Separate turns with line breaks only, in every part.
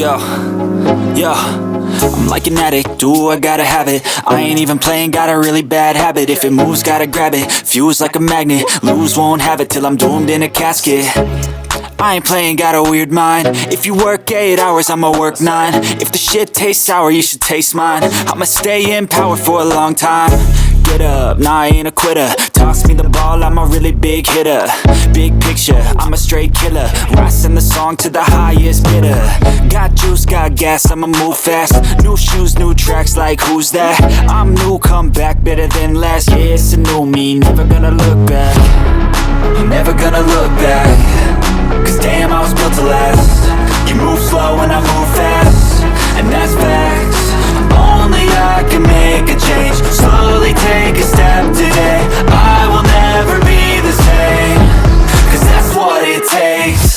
Yo, yo, I'm like an addict, ooh, I gotta have it. I ain't even playing, got a really bad habit. If it moves, gotta grab it, fuse like a magnet. Lose, won't have it till I'm doomed in a casket. I ain't playing, got a weird mind. If you work 8 hours, I'ma work 9. If the shit tastes sour, you should taste mine. I'ma stay in power for a long time. Get up, nah, I ain't a quitter. Toss me the ball, I'm a really big hitter. Big picture, I'm a straight killer. Rising the song to the highest bidder. Got juice, got gas, I'ma move fast. New shoes, new tracks, like who's that? I'm new, come back, better than last. Yeah, it's a new me, never gonna look back. I'm never gonna look back. Cause damn, I was built to last. You move slow and I move fast, and that's facts. Only I can make a change. Slowly take a step today. I will never be the same. Cause that's what it takes.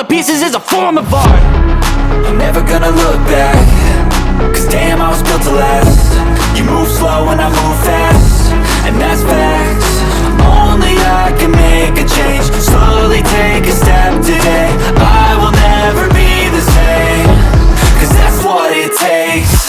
Pieces is a form of art. I'm never gonna look back. Cause damn, I was built to last. You move slow and I move fast, and that's facts. Only I can make a change. Slowly take a step today. I will never be the same. Cause that's what it takes.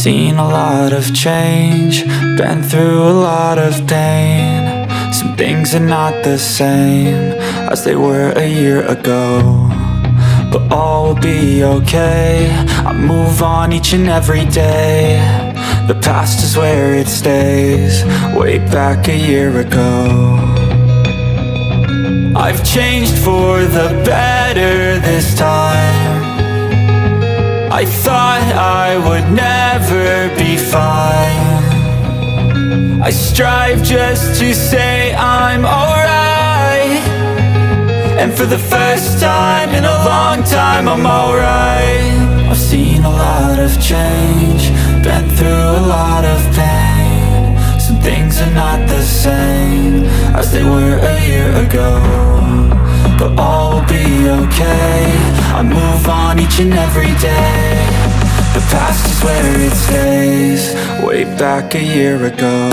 Seen a lot of change, been through a lot of pain. Some things are not the same as they were a year ago, but all will be okay. I move on each and every day. The past is where it stays, way back a year ago. I've changed for the better this time. I thought I would never be fine. I strive just to say I'm alright, and for the first time in a long time I'm alright. I've seen a lot of change, been through a lot of pain. Some things are not the same as they were a year ago, but all will be okay. I move on each and every day. The past is where it stays, way back a year ago.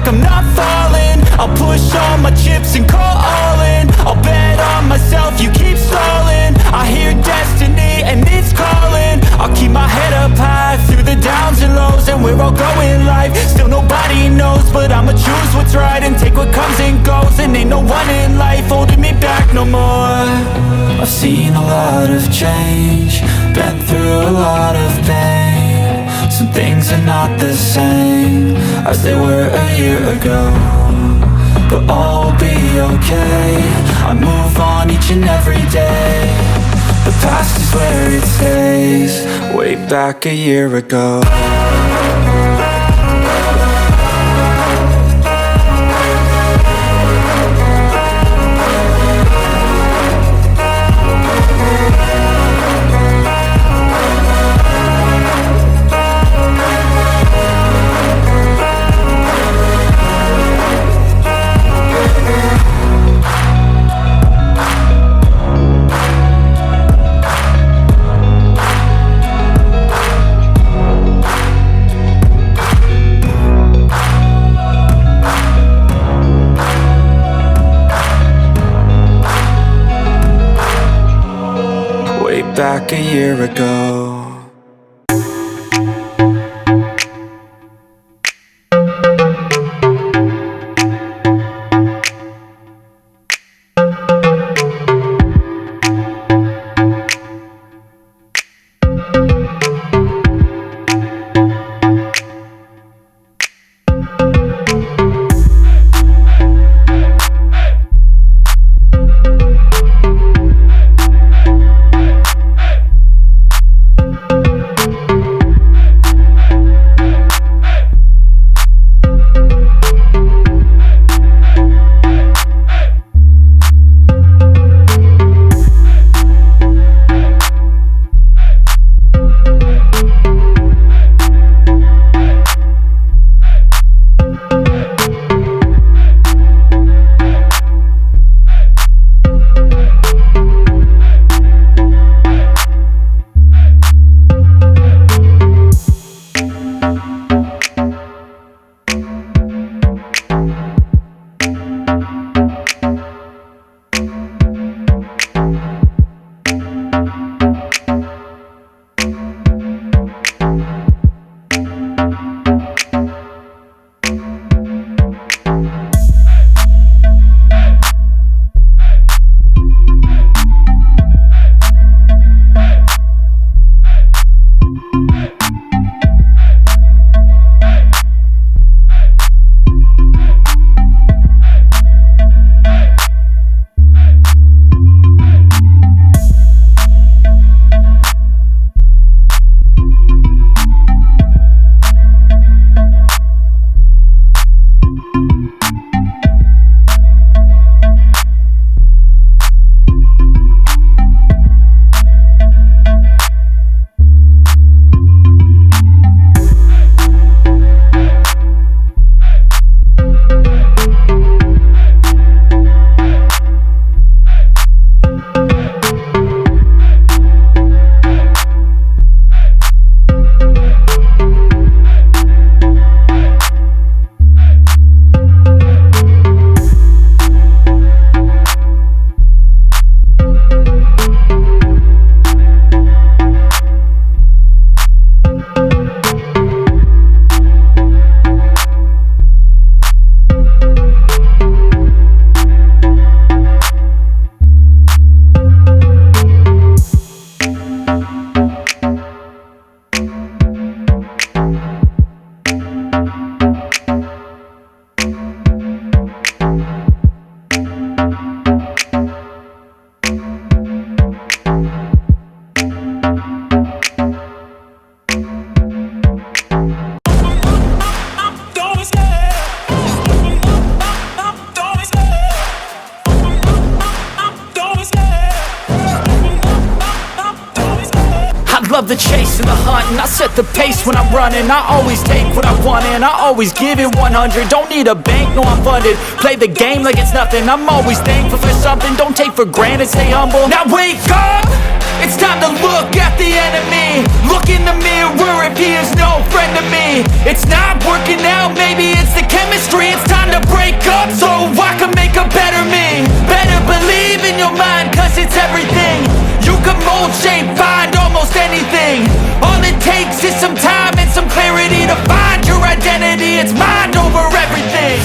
I'm not falling. I'll push all my chips and call all in. I'll bet on myself, you keep stalling. I hear destiny and it's calling. I'll keep my head up high through the downs and lows, and we're all going life. Still nobody knows, but I'ma choose what's right and take what comes and goes. And ain't no one in life holding me back no more. I've seen a lot of change, been through a lot of pain. Some things are not the same as they were a year ago, but all will be okay. I move on each and every day. The past is where it stays, way back a year ago. like a year ago.
Love the chase and the hunt, and I set the pace when I'm running. I always take what I want and I always give it 100. Don't need a bank, no I'm funded. Play the game like it's nothing. I'm always thankful for something. Don't take for granted, stay humble. Now wake up! It's time to look at the enemy. Look in the mirror if he is no friend to me. It's not working out, maybe it's the chemistry. It's time to break up so I can make a better me. Better believe in your mind, cause it's everything. You can mold, shape, find almost anything. All it takes is some time and some clarity to find your identity. It's mind over everything.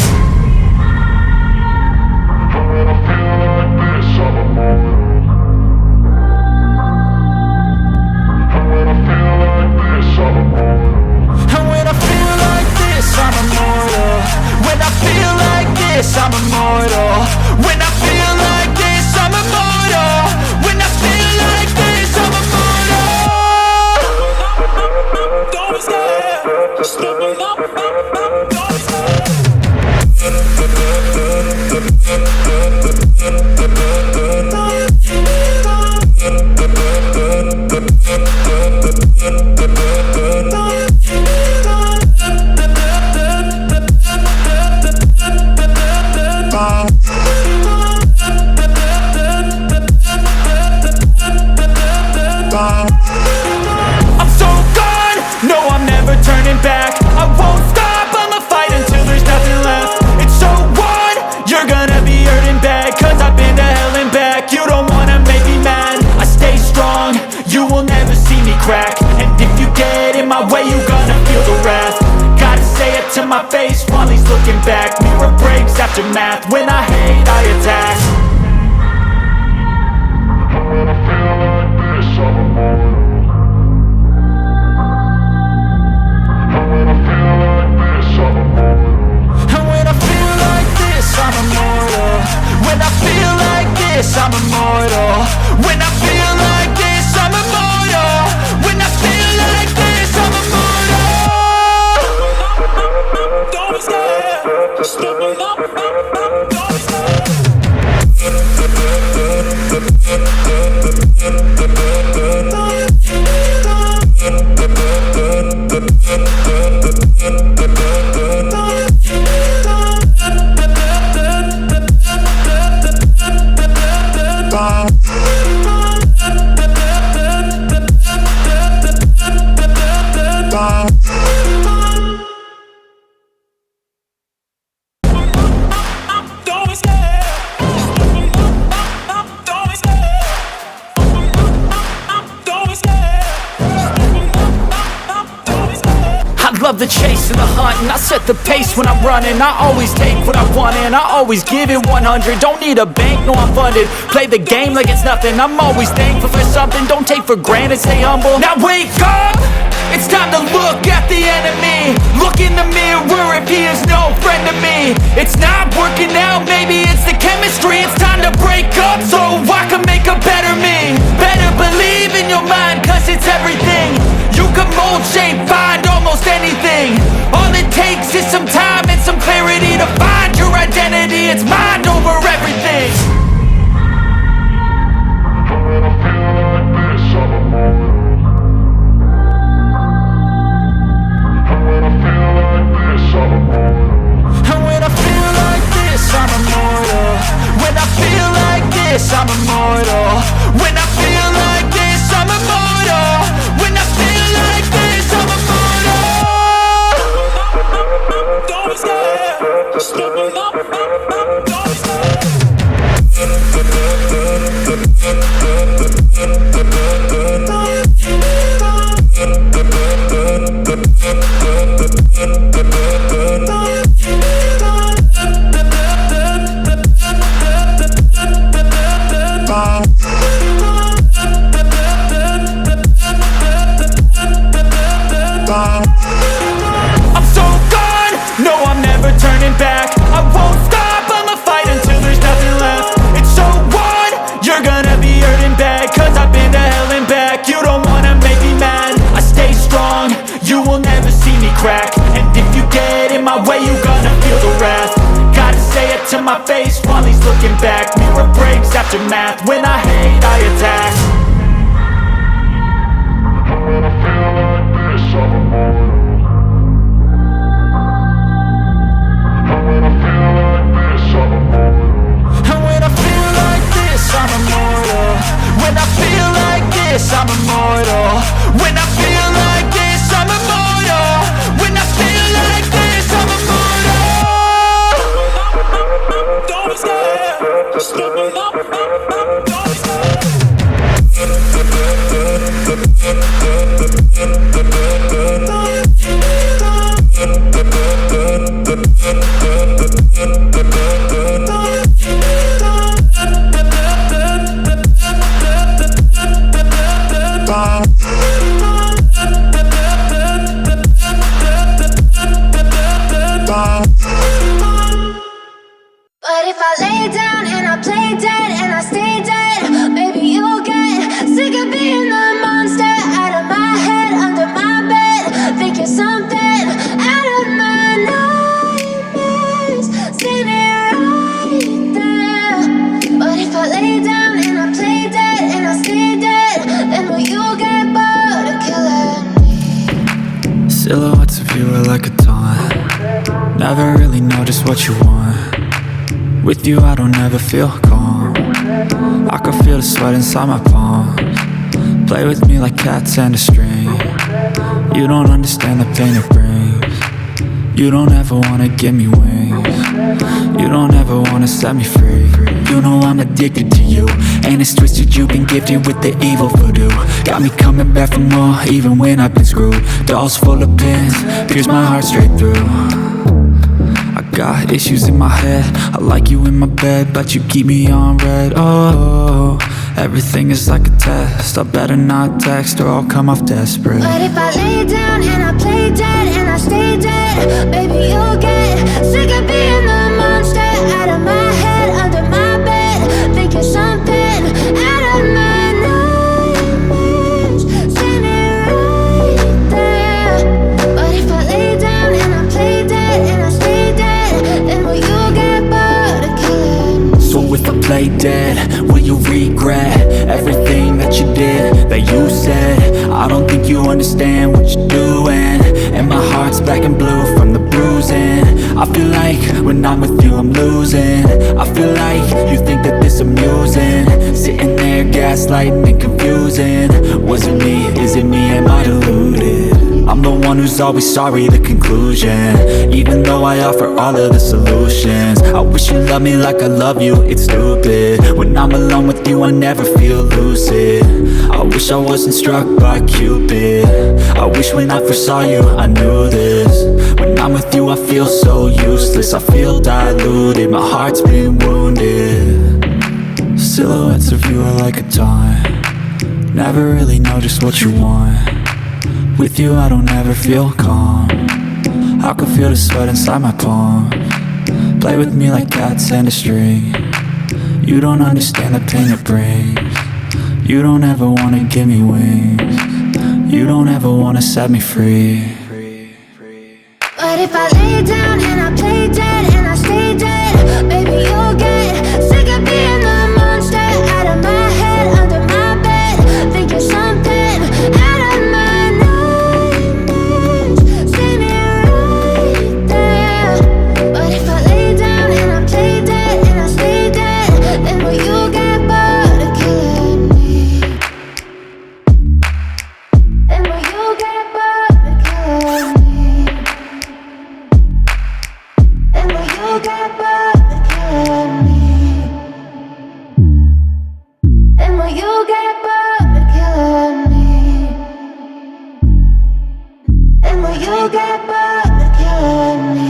And when I feel like this, I'm immortal. When I feel like this, I'm immortal. When I feel like this, I'm immortal. When I feel like this, I'm immortal. Don't stay, stepping up, don't stay. I'm so gone, no I'm never turning back. I won't stop, I'ma fight until there's nothing left. It's so on, you're gonna be hurting bad, cause I've been to hell and back. You don't wanna make me mad, I stay strong, you will crack. And if you get in my way, you gonna feel the wrath. Gotta say it to my face while he's looking back. Mirror breaks, aftermath. When I hate, I attack.
When I feel like this, I'm immortal. When I feel like this, I'm immortal.
And when I feel like this, I'm immortal. When I feel like this, I'm immortal. When I feel like this, I'm immortal. When I feel like this, I'm immortal. Don't be scared. Stepping up, don't be scared. Love the chase and the hunt, and I set the pace when I'm running. I always take what I want and I always give it 100. Don't need a bank, no I'm funded. Play the game like it's nothing. I'm always thankful for something. Don't take for granted, stay humble. Now wake up! It's time to look at the enemy. Look in the mirror if he is no friend to me. It's not working out, maybe it's the chemistry. It's time to break up so I can make a better me. Better believe in your mind, cause it's everything. You can mold, shape, find almost anything. All it takes is some time and some clarity to find your identity. It's mind over everything.
When I feel like this, I'm immortal. When I feel like this, I'm immortal.
And when I feel like this, I'm immortal. When I feel like this, I'm immortal. When I feel like this, I'm immortal. When I feel like this, I'm immortal. Don't be scared. Stepping up, don't be scared. I'm so gone, no I'm never turning back. I won't stop, I'ma fight until there's nothing left. It's so on, you're gonna be hurting bad. Cause I've been to hell and back. You don't wanna make me mad. I stay strong, you will never see me crack. And if you get in my way, you gonna feel the wrath. Gotta say it to my face while he's looking back. Mirror breaks, aftermath. When I hate, I attack.
When I feel like this, I'm immortal. When I feel like this, I'm immortal.
And when I feel like this, I'm immortal. When I feel like this, I'm immortal. When I feel like this, I'm immortal. When I feel like this, I'm immortal. Don't be scared. Stepping up, don't be scared.
But if I lay down and I play dead and I stay dead, maybe you'll get sick of being the monster out of my head, under my bed. Think you're something out of my nightmares, standing right there. But if I lay down and I play dead and I stay dead, then will you get bored of killing me?
Silhouettes of you are like a taunt. Never really know just what you want. With you I don't ever feel calm. I can feel the sweat inside my palms. Play with me like cats and a string. You don't understand the pain it brings. You don't ever wanna give me wings. You don't ever wanna set me free. You know I'm addicted to you, and it's twisted, you've been gifted with the evil voodoo. Got me coming back for more, even when I've been screwed. Dolls full of pins, pierce my heart straight through. I got issues in my head, I like you in my bed, but you keep me on red. Oh, everything is like a test, I better not text or I'll come off desperate.
But if I lay down and I play dead and I stay dead, baby, you'll get sick of being the monster out of my head, under my bed, thinking something out of my nightmares, standing right there. But if I lay down and I play dead and I stay dead, then will you get bored of killing me?
So if I play dead, will you regret everything that you did, that you said? I don't think you understand what you're doing, and my heart's black and blue from the bruising. I feel like when I'm with you I'm losing. I feel like you think that this amusing, sitting there gaslighting and confusing. Was it me? Is it me? Am I deluded? I'm the one who's always sorry, the conclusion, even though I offer all of the solutions. I wish you loved me like I love you, it's stupid. When I'm alone with you I never feel lucid. I wish I wasn't struck by Cupid. I wish when I first saw you I knew this. When I'm with you I feel so useless, I feel diluted, my heart's been wounded. Silhouettes of you are like a taunt, never really know just what you want. With you I don't ever feel calm, I can feel the sweat inside my palm. Play with me like cats and a string, you don't understand the pain it brings. You don't ever wanna give me wings, you don't ever wanna set me free.
But if I lay down and I play dead and I stay dead, baby, you'll get sick of being the monster out of my head, under my bed, thinking something out of my nightmares, standing right there. But if I lay down and I play dead and I stay dead, then will you get bored of killing me? Then will you get bored of killing me? And will you get bored of killing me? And will you get bored of killing me? And will you get bored of killing me?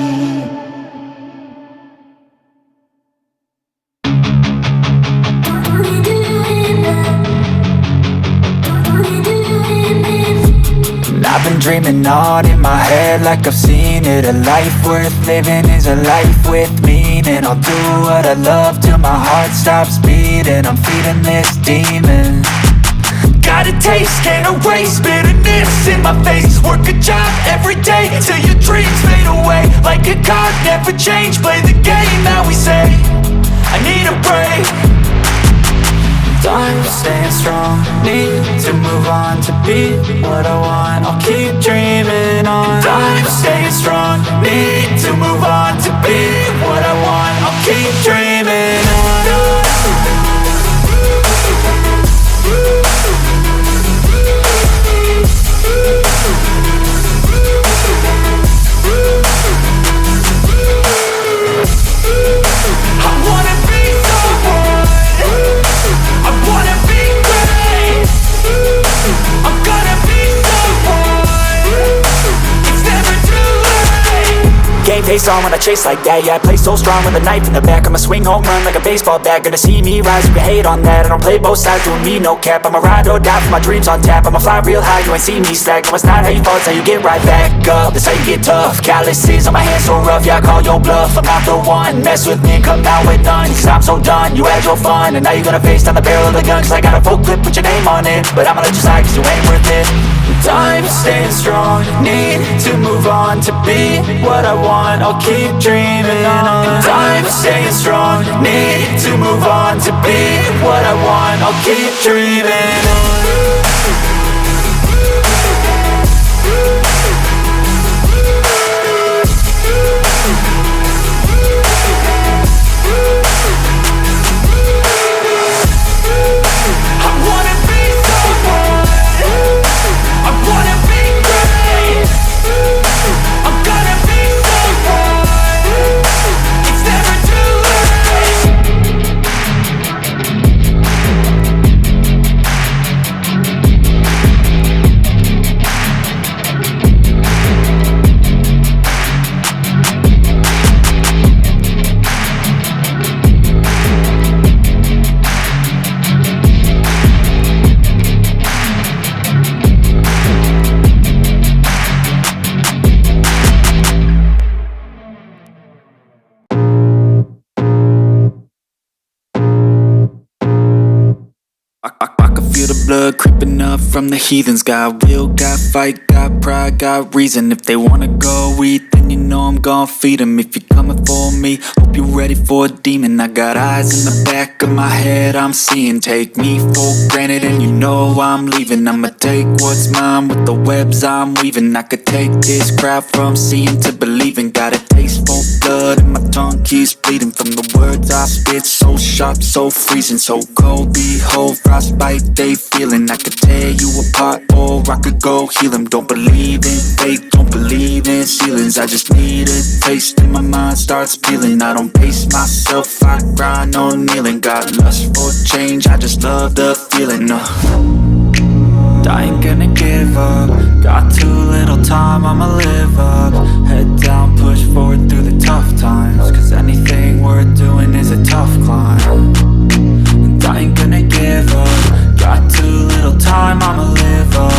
I've been dreaming on in my head like I've seen it. A life worth living is a life with meaning. I'll do what I love till my heart stops beating. I'm feeding this demon. Got a taste, can't erase bitterness in my face. Work a job every day till your dreams fade away. Like a card, never change, play the game that we say. I need a break. Time staying strong, need to move on to be what I want. I'll keep dreaming on. Time staying strong, need to move on to be what I want. I'll keep dreaming on. I wanna be someone, I wanna be great, I'm gonna be someone, it's never too late. Game face on when I chase like that, yeah, I play so strong with a knife in the back. I'ma swing home run like a baseball bat, gonna see me rise, you can hate on that. I don't play both sides, doing me no cap. I'ma ride or die for my dreams on tap. I'ma fly real high, you ain't see me slack. No, it's not how you fall, it's how you get right back up. That's how you get tough, calluses on my hands so rough. Yeah, I call your bluff, I'm not the one. Mess with me and come out with none, cause I'm so done. You had your fun, and now you're gonna face down the barrel of the gun. Cause I got a full clip, put your name on it, but I'ma let you slide cause you ain't worth it. Time staying strong, need to move on to be what I want. I'll keep dreaming on. Time staying strong, need to move on to be what I want. I'll keep dreaming on. It's blood creeping up from the heathens. Got will, got fight, got pride, got reason. If they wanna go eat, then you know I'm gon' feed them. If you're coming for me, hope you're ready for a demon. I got eyes in the back of my head, I'm seeing. Take me for granted and you know I'm leaving. I'ma take what's mine with the webs I'm weaving. I could take this crowd from seeing to believing. Got a taste for blood and my tongue keeps bleeding from the words I spit. So sharp, so freezing, so cold. Behold, frostbite they feeling. I could tear you apart or I could go heal them. Don't believe in fate, don't believe in ceilings. I just need a taste and my mind starts peeling. I don't pace myself, I grind on kneeling. Got lust for change, I just love the feeling. I ain't gonna give up. Got too little time, I'ma live up. Head down, push forward through the tough times. Cause anything worth doing is a tough climb. And I ain't gonna give up. Got too little time, I'ma live up.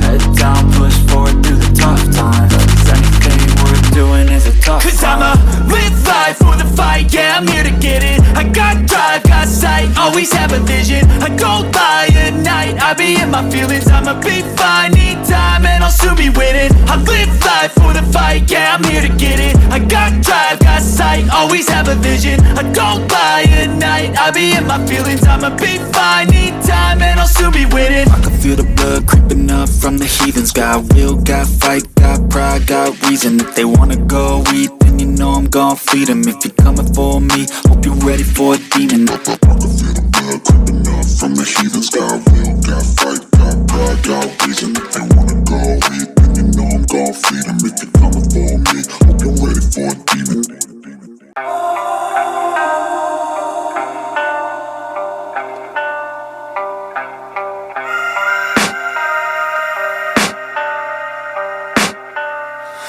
Head down, push forward through the tough times. Cause anything worth doing is a tough climb.
Cause I'ma live life for the fight, yeah, I'm here to get it. I got drive, got sight, always have a vision. I go by at night, I be in my feelings. I'ma be fine, need time and I'll soon be winning. I live life for the fight, yeah, I'm here to get it. I got drive, got sight, always have a vision. I go by at night, I be in my feelings. I'ma be fine, need time and I'll soon be winning.
I can feel the blood creeping up from the heathens. Got will, got fight, got pride, got reason. If they wanna go eat, then you know I'm gon' feed them. If you're coming for me, hope you're ready for a demon.
I can feel the blood creeping up from the heathens. Got will, got fight, got pride, got reason. If they wanna go eat, then you know I'm gon' feed them. If you're coming for me, hope you're ready for a demon.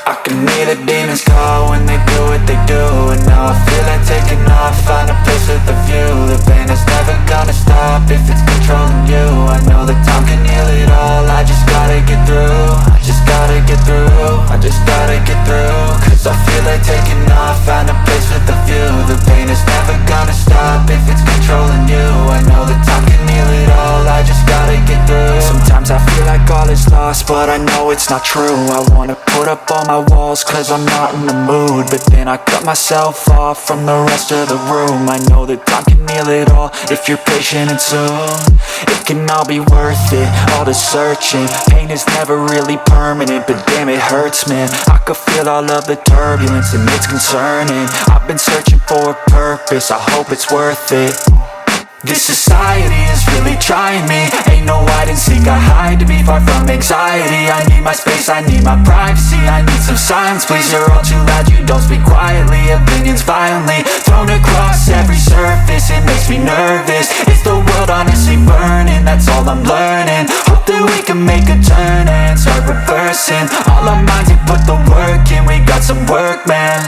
I can hear the demons call when they do what they do. And now I feel like taking off, find a place with a view. The pain is never gonna stop if it's controlling you. I know that time can heal it all, I just gotta get through. I just gotta get through, I just gotta get through. Cause I feel like taking off, find a place with a view. The pain is never gonna stop if it's controlling you. I know that time can heal it all, I just gotta get through. Sometimes I feel like all is lost, but I know it's not true. I wanna put up all my walls cause I'm not in the mood. But then I cut myself off from the rest of the room. I know that time can heal it all if you're patient and soon. It can all be worth it, all the searching. Pain is never really permanent, but damn it hurts, man. I could feel all of the turbulence and it's concerning. I've been searching for a purpose, I hope it's worth it. This society is really trying me. Ain't no hide and seek, I hide to be far from anxiety. I need my space, I need my privacy. I need some silence, please, you're all too loud. You don't speak quietly, opinions violently thrown across every surface. It makes me nervous, is the world honestly burning? That's all I'm learning. Hope that we can make a turn and start reversing. All our minds, we put the work in, we got some work, man.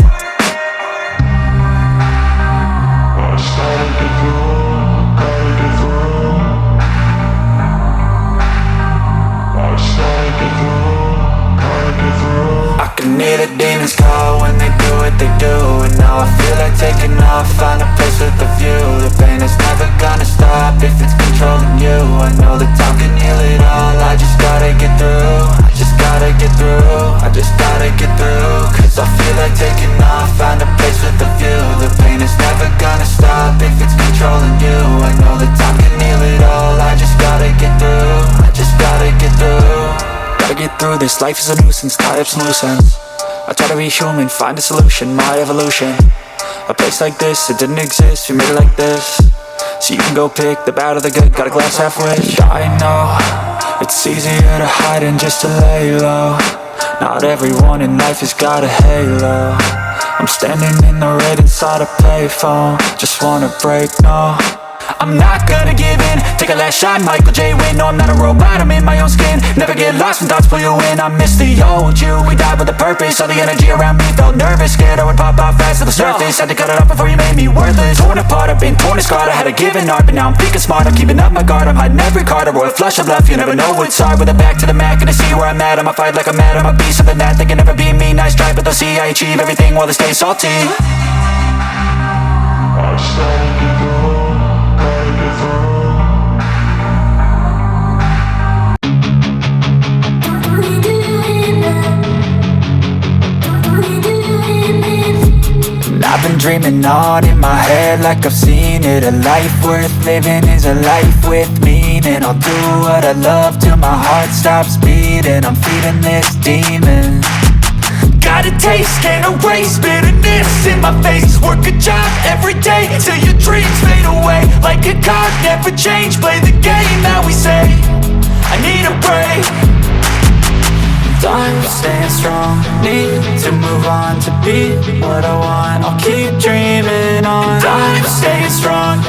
I started to grow.
I can hear the demons call when they do what they do. And now I feel like taking off, find a place with a view. The pain is never gonna stop if it's controlling you. I know that time can heal it all, I just gotta get through. I just gotta get through, I just gotta get through. Cause I feel like taking off, find a place with a view. The pain is never gonna stop if it's controlling you. I know that time can heal it all, I just gotta get through. I just gotta get through. Gotta get through this, life is a nuisance, tie up some loose ends. I try to be human, find a solution, my evolution. A place like this, it didn't exist, we made it like this. So you can go pick the bad or the good, got a glass halfway. I know, it's easier to hide than just to lay low. Not everyone in life has got a halo. I'm standing in the red inside a payphone. Just wanna break, no, I'm not gonna give in. Take a last shot, Michael J. Win. No, I'm not a robot, I'm in my own skin. Never get lost when thoughts pull you in. I miss the old you, we died with a purpose. All the energy around me felt nervous, scared I would pop off fast to the surface. Had to cut it off before you made me worthless. Torn apart, I've been torn and scarred. I had a given art, but now I'm thinking smart. I'm keeping up my guard, I'm hiding every card. A royal flush of left, you never know what's hard. With a back to the mat, gonna see where I'm at. I'ma fight like I'm mad, I'ma be something that they can never be me. Nice try, but they'll see I achieve everything while they stay salty.
I started to grow, gotta get through.
dreaming on in my head like I've seen it. A life worth living is a life with meaning. I'll do what I love till my heart stops beating. I'm feeding this demon.
Got a taste, can't erase bitterness in my face. Work a job every day till your dreams fade away. Like a card, never change, play the game that we say. I need a break.
I'm staying strong, need to move on to be what I want. I'll keep dreaming on.
I'm staying strong,